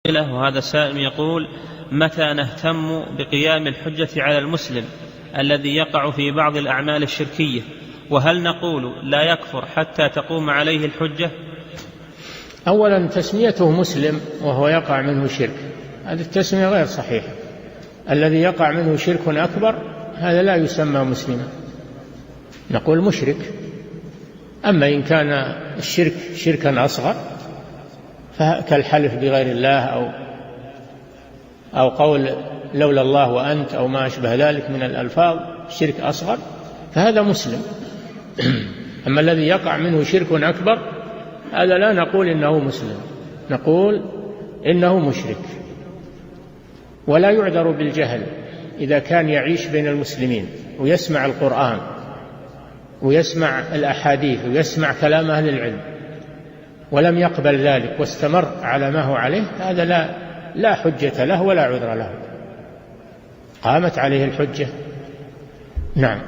وهذا سائل يقول: متى نهتم بقيام الحجة على المسلم الذي يقع في بعض الأعمال الشركية؟ وهل نقول لا يكفر حتى تقوم عليه الحجة؟ أولا تسميته مسلم وهو يقع منه شرك، هذه التسمية غير صحيحة. الذي يقع منه شرك أكبر هذا لا يسمى مسلما، نقول مشرك. أما إن كان الشرك شركا أصغر كالحلف بغير الله أو قول لولا الله وأنت أو ما أشبه ذلك من الألفاظ، شرك أصغر، فهذا مسلم. أما الذي يقع منه شرك أكبر هذا لا نقول إنه مسلم، نقول إنه مشرك. ولا يعذر بالجهل إذا كان يعيش بين المسلمين ويسمع القرآن ويسمع الأحاديث ويسمع كلام أهل العلم ولم يقبل ذلك واستمر على ما هو عليه، هذا لا حجة له ولا عذر له، قامت عليه الحجة. نعم.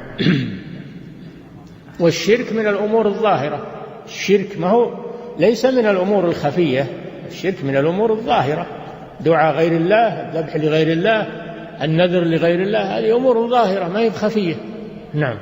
والشرك من الأمور الظاهرة، الشرك ما هو ليس من الأمور الخفية، الشرك من الأمور الظاهرة، دعاء غير الله، الذبح لغير الله، النذر لغير الله، هذه أمور ظاهرة ما هي خفية. نعم.